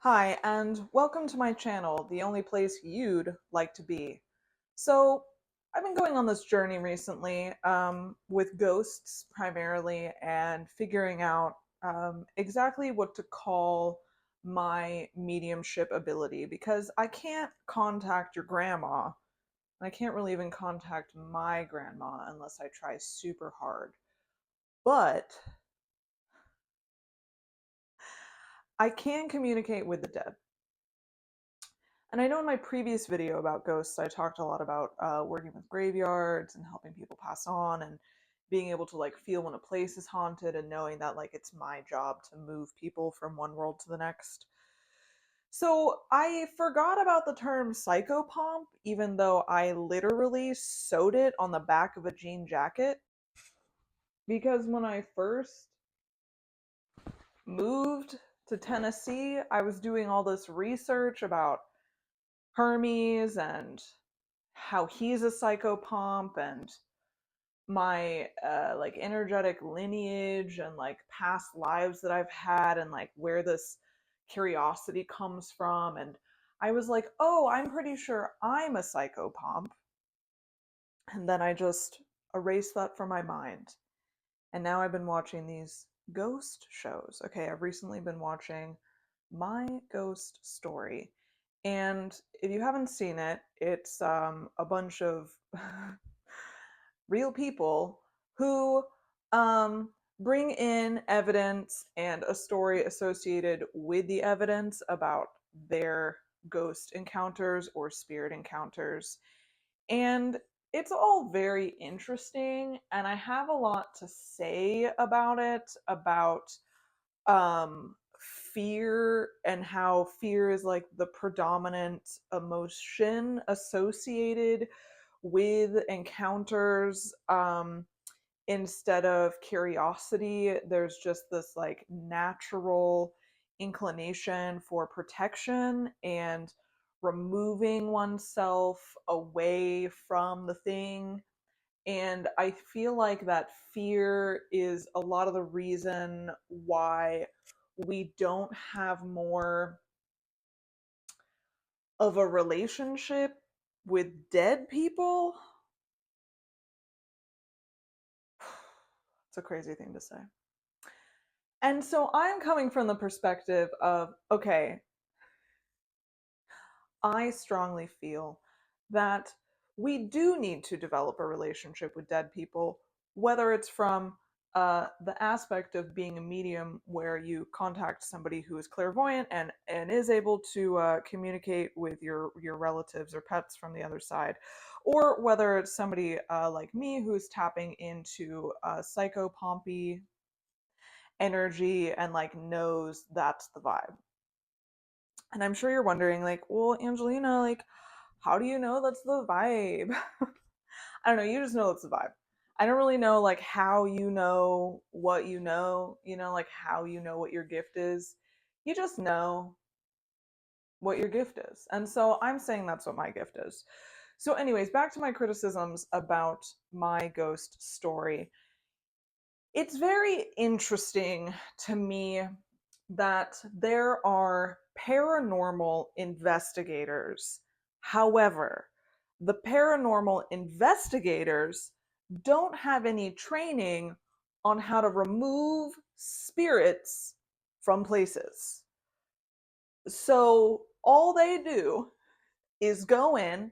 Hi, and welcome to my channel, the only place you'd like to be. So, I've been going on this journey recently with ghosts primarily and figuring out exactly what to call my mediumship ability because I can't contact your grandma, and I can't really even contact my grandma unless I try super hard. But I can communicate with the dead. And I know in my previous video about ghosts, I talked a lot about working with graveyards and helping people pass on and being able to like feel when a place is haunted and knowing that like it's my job to move people from one world to the next. So I forgot about the term psychopomp, even though I literally sewed it on the back of a jean jacket. Because when I first moved to Tennessee, I was doing all this research about Hermes and how he's a psychopomp and my like energetic lineage and like past lives that I've had and like where this curiosity comes from. And I was like, oh, I'm pretty sure I'm a psychopomp. And then I just erased that from my mind. And now I've been watching these ghost shows. Okay, I've recently been watching My Ghost Story. And if you haven't seen it, it's a bunch of real people who bring in evidence and a story associated with the evidence about their ghost encounters or spirit encounters. And it's all very interesting, and I have a lot to say about it, about um fear and how fear is like the predominant emotion associated with encounters, instead of curiosity. There's just this like natural inclination for protection and removing oneself away from the thing. And I feel like that fear is a lot of the reason why we don't have more of a relationship with dead people. It's a crazy thing to say. And so I'm coming from the perspective of, okay, I strongly feel that we do need to develop a relationship with dead people, whether it's from the aspect of being a medium where you contact somebody who is clairvoyant and is able to communicate with your relatives or pets from the other side, or whether it's somebody like me who's tapping into psychopompy energy and like knows that's the vibe. And I'm sure you're wondering, like, well, Angelina, like, how do you know that's the vibe? I don't know, you just know it's the vibe. I don't really know, like, how you know, like, how you know what your gift is. You just know what your gift is. And so I'm saying that's what my gift is. So, anyways, back to my criticisms about my ghost story. It's very interesting to me that there are paranormal investigators. However, the paranormal investigators don't have any training on how to remove spirits from places. So all they do is go in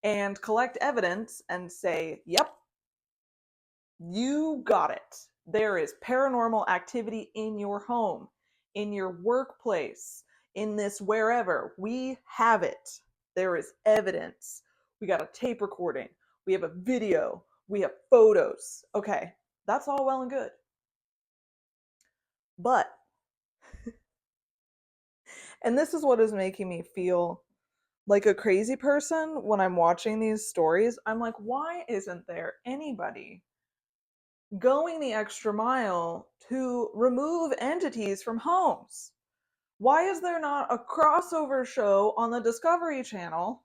and collect evidence and say, yep, you got it. There is paranormal activity in your home, in your workplace, in this wherever. We have it. There is evidence. We got a tape recording. We have a video. We have photos. Okay, that's all well and good. But, and this is what is making me feel like a crazy person when I'm watching these stories, I'm like, why isn't there anybody going the extra mile to remove entities from homes? Why is there not a crossover show on the Discovery Channel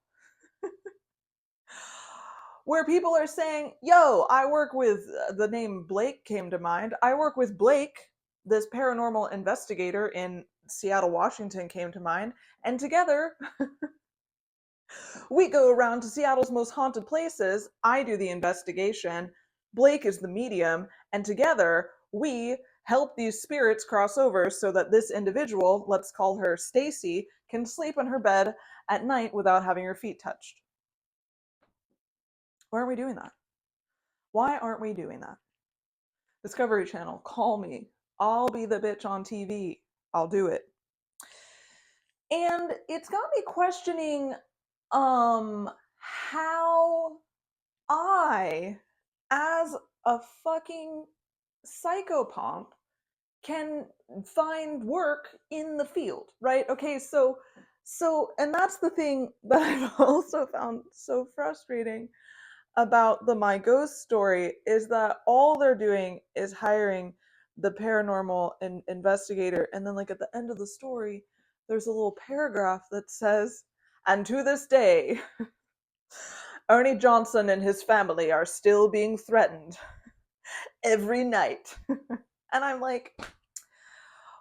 where people are saying, yo, I work with, the name Blake came to mind, I work with Blake, this paranormal investigator in Seattle, Washington came to mind, and together we go around to Seattle's most haunted places. I do the investigation, Blake is the medium, and together we help these spirits cross over so that this individual, let's call her Stacy, can sleep in her bed at night without having her feet touched. Why aren't we doing that? Why aren't we doing that? Discovery Channel, call me. I'll be the bitch on TV. I'll do it. And it's got me questioning how I, as a fucking psychopomp, can find work in the field, right? Okay, so and that's the thing that I've also found so frustrating about the My Ghost story, is that all they're doing is hiring the paranormal investigator, and then like at the end of the story there's a little paragraph that says, and to this day Ernie Johnson and his family are still being threatened every night. And I'm like,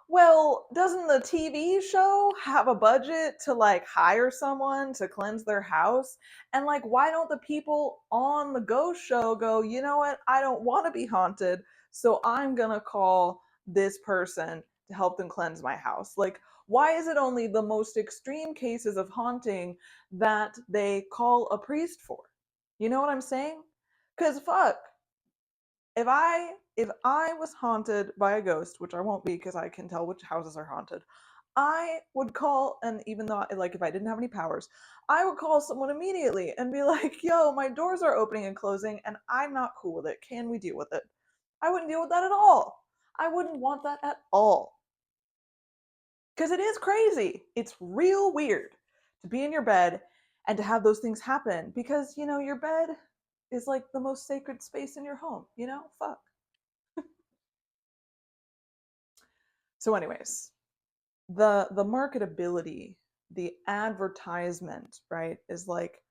well, doesn't the TV show have a budget to like hire someone to cleanse their house? And like, why don't the people on the ghost show go, you know what? I don't want to be haunted, so I'm gonna call this person to help them cleanse my house. Like, why is it only the most extreme cases of haunting that they call a priest for? You know what I'm saying? Because fuck, if I was haunted by a ghost, which I won't be because I can tell which houses are haunted, I would call, and even though like if I didn't have any powers, I would call someone immediately and be like, "Yo, my doors are opening and closing, and I'm not cool with it. Can we deal with it?" I wouldn't deal with that at all. I wouldn't want that at all. Because it is crazy. It's real weird to be in your bed and to have those things happen, because, you know, your bed is like the most sacred space in your home, you know? Fuck. So anyways, the marketability, the advertisement, right, is like,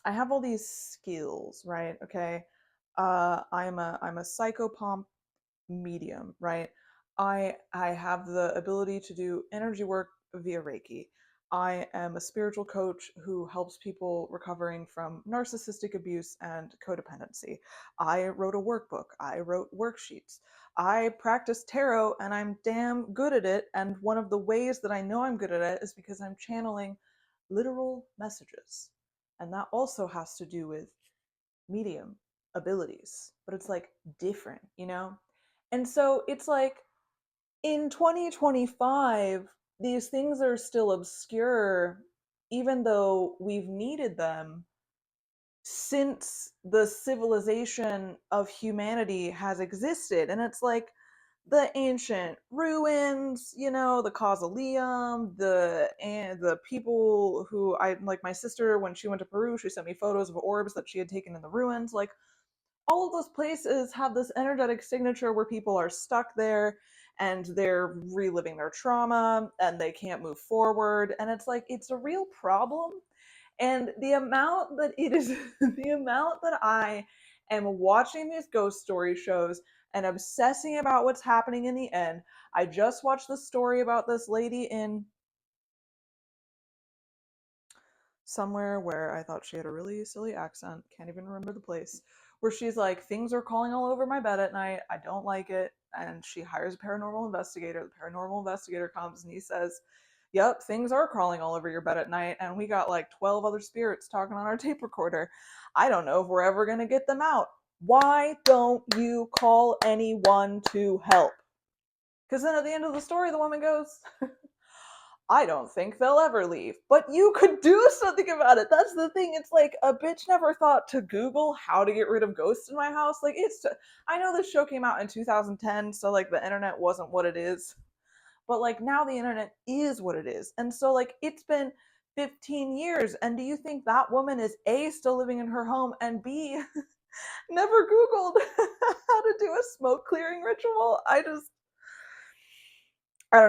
I have all these skills, right? Okay. I'm a psychopomp medium, right? I have the ability to do energy work via Reiki. I am a spiritual coach who helps people recovering from narcissistic abuse and codependency. I wrote a workbook. I wrote worksheets. I practice tarot and I'm damn good at it. And one of the ways that I know I'm good at it is because I'm channeling literal messages. And that also has to do with medium abilities, but it's like different, you know? And so it's like in 2025, these things are still obscure, even though we've needed them since the civilization of humanity has existed. And it's like the ancient ruins, you know, the causoleum, the people who, I like, my sister, when she went to Peru, she sent me photos of orbs that she had taken in the ruins. Like, all of those places have this energetic signature where people are stuck there and they're reliving their trauma and they can't move forward, and it's like, it's a real problem. And the amount that it is the amount that I am watching these ghost story shows and obsessing about what's happening in the end. I just watched the story about this lady in somewhere where I thought she had a really silly accent, can't even remember the place, where she's like, things are crawling all over my bed at night, I don't like it. And she hires a paranormal investigator. The paranormal investigator comes and he says, yep, things are crawling all over your bed at night, and we got like 12 other spirits talking on our tape recorder. I don't know if we're ever going to get them out. Why don't you call anyone to help? Because then at the end of the story, the woman goes, I don't think they'll ever leave. But you could do something about it. That's the thing. It's like, a bitch never thought to Google how to get rid of ghosts in my house. Like, I know this show came out in 2010, so like the internet wasn't what it is. But like now the internet is what it is. And so like it's been 15 years. And do you think that woman is A, still living in her home, and B, never Googled how to do a smoke clearing ritual? I don't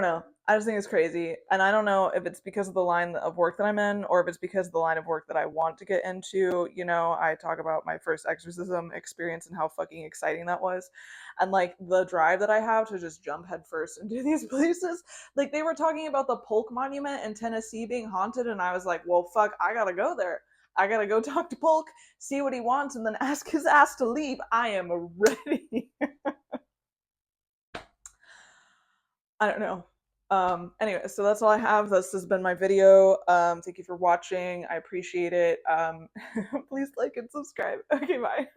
know. I just think it's crazy. And I don't know if it's because of the line of work that I'm in, or if it's because of the line of work that I want to get into. You know, I talk about my first exorcism experience and how fucking exciting that was. and like the drive that I have to just jump headfirst into these places. Like they were talking about the Polk Monument in Tennessee being haunted, and I was like, well, fuck, I gotta go there. I gotta go talk to Polk, see what he wants, and then ask his ass to leave. I am ready. I don't know. Anyway, so that's all I have. This has been my video. Thank you for watching. I appreciate it. Please like and subscribe. Okay, bye.